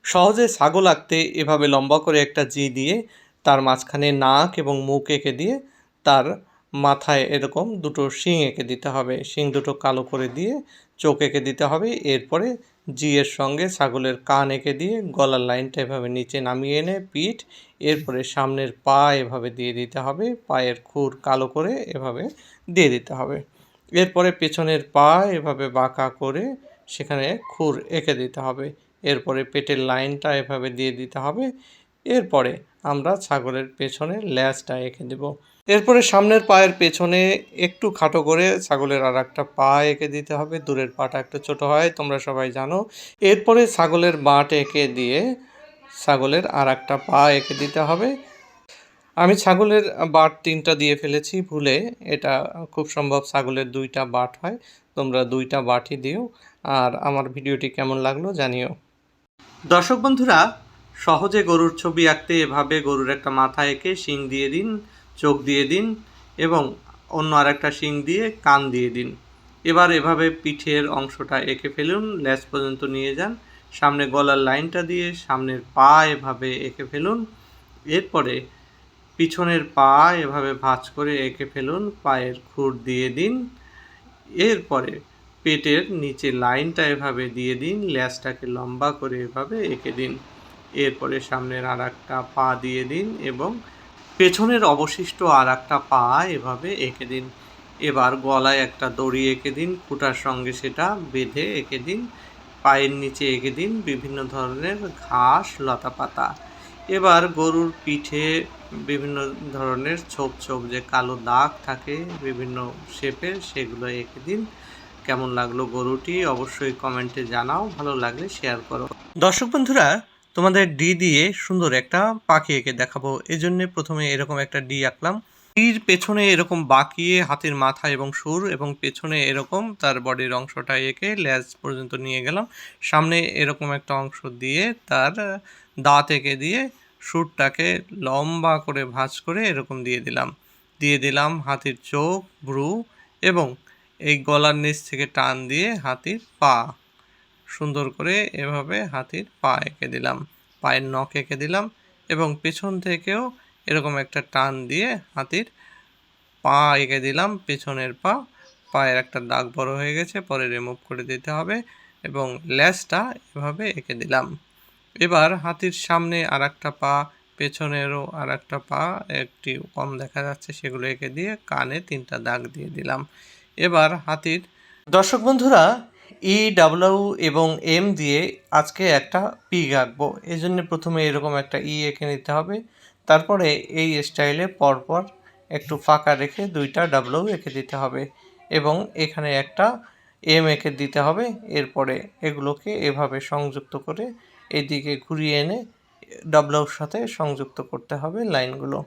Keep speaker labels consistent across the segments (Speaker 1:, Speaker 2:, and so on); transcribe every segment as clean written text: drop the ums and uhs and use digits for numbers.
Speaker 1: সহজে ছাগল আঁকতে এভাবে লম্বা করে একটা জি দিয়ে তার মাঝখানে নাক এবং মুখ এঁকে দিয়ে তার মাথায় এরকম দুটো শিং এঁকে দিতে হবে। শিং দুটো কালো করে দিয়ে চোখ এঁকে দিতে হবে। এরপরে জি এর সঙ্গে ছাগলের কান এঁকে দিয়ে গলার লাইনটা এভাবে নিচে নামিয়ে এনে পিঠ, এরপরে সামনের পা এভাবে দিয়ে দিতে হবে। পায়ের খুর কালো করে এভাবে দিয়ে দিতে হবে। এরপরে পেছনের পা এভাবে বাঁকা করে সেখানে খুর এঁকে দিতে হবে। এরপরে পেটের লাইনটা এভাবে দিয়ে দিতে হবে। এরপরে আমরা ছাগলের পেছনে ল্যাজটা এঁকে দেব। এরপরে সামনের পায়ের পেছনে একটু খাটো করে ছাগলের আর একটা পা এঁকে দিতে হবে। দূরের পাটা একটু ছোট হয়, তোমরা সবাই জানো। এরপরে ছাগলের বাঁট এঁকে দিয়ে ছাগলের আর একটা পা এঁকে দিতে হবে। আমি ছাগলের বাট ৩টা দিয়ে ফেলেছি ভুলে। এটা খুব সম্ভব ছাগলের ২টা বাট হয়। তোমরা ২টা বাটই দিও। আর আমার ভিডিওটি কেমন লাগলো জানিও। দর্শক বন্ধুরা, সহজে গরুর ছবি আঁকতে এভাবে গরুর একটা মাথা এঁকে শিং দিয়ে দিন, চোখ দিয়ে দিন এবং অন্য আরেকটা শিং দিয়ে কান দিয়ে দিন। এবার এভাবে পিঠের অংশটা এঁকে ফেলুন, লেজ পর্যন্ত নিয়ে যান। সামনে গলার লাইনটা দিয়ে সামনের পা এভাবে এঁকে ফেলুন। এরপরে পিছনের পা এভাবে ভাঁজ করে এঁকে ফেলুন, পায়ের খুর দিয়ে দিন। এরপরে পেটের নিচে লাইনটা এভাবে দিয়ে দিন, লেজটাকে লম্বা করে এভাবে এঁকে দিন। এরপরে সামনের আর একটা পা দিয়ে দিন এবং পেছনের অবশিষ্ট আর একটা পা এভাবে এঁকে দিন। এবার গলায় একটা দড়ি এঁকে দিন, খুঁটার সঙ্গে সেটা বেঁধে এঁকে দিন। পায়ের নিচে এঁকে দিন বিভিন্ন ধরনের ঘাস, লতাপাতা। এবার গরুর পিঠে বিভিন্ন ধরনের ছোপ ছোপ যে কালো দাগ থাকে বিভিন্ন শেপের, সেগুলো এঁকে দিন। কেমন লাগলো গরুটি অবশ্যই কমেন্টে জানাও, ভালো লাগলে শেয়ার করো। দর্শক বন্ধুরা, তোমাদের ডি দিয়ে সুন্দর একটা পাখি এঁকে দেখাবো। এজন্য প্রথমে এরকম একটা ডি আঁকলাম। ডির পেছনে এরকম বাঁকিয়ে হাতির মাথা এবং সুর এবং পেছনে এরকম তার বডির অংশটা এঁকে লেজ পর্যন্ত নিয়ে গেলাম। সামনে এরকম একটা অংশ দিয়ে তার দাঁত এঁকে দিয়ে সুরটাকে লম্বা করে ভাঁজ করে এরকম দিয়ে দিলাম হাতির চোখ, ভ্রু এবং এই গলার নিচ থেকে টান দিয়ে হাতির পা। সুন্দর করে এভাবে হাতির পা এঁকে দিলাম, পায়ের নখ এঁকে দিলাম এবং পেছন থেকেও এরকম একটা টান দিয়ে হাতির পা এঁকে দিলাম, পেছনের পা। পায়ের একটা দাগ বড় হয়ে গেছে, পরে রিমুভ করে দিতে হবে এবং লেজটা এভাবে এঁকে দিলাম। এবার হাতির সামনে আর একটা পা, পেছনেরও আর একটা পা একটি কম দেখা যাচ্ছে, সেগুলো এঁকে দিয়ে কানে 3টা দাগ দিয়ে দিলাম। এবার হাতির দর্শক বন্ধুরা, ই, ডাব্লিউ এবং এম দিয়ে আজকে একটা পিগ আঁকবো। এই জন্য প্রথমে এরকম একটা ই এঁকে নিতে হবে। তারপরে এই স্টাইলে পরপর একটু ফাঁকা রেখে 2টা ডাব্লিউ এঁকে দিতে হবে এবং এখানে একটা এম এঁকে দিতে হবে। এরপরে এগুলোকে এভাবে সংযুক্ত করে এদিকে ঘুরিয়ে এনে ডাব্লিউর সাথে সংযুক্ত করতে হবে লাইনগুলো।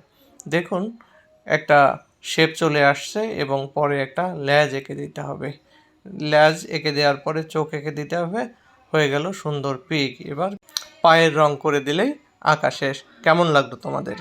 Speaker 1: দেখুন একটা শেপ চলে আসছে এবং পরে একটা লেজ এঁকে দিতে হবে। লেজ এঁকে দেওয়ার পরে চোখ এঁকে দিতে হবে। হয়ে গেল সুন্দর পিগ। এবার পায়ের রং করে দিলেই আঁকা শেষ। কেমন লাগলো তোমাদের?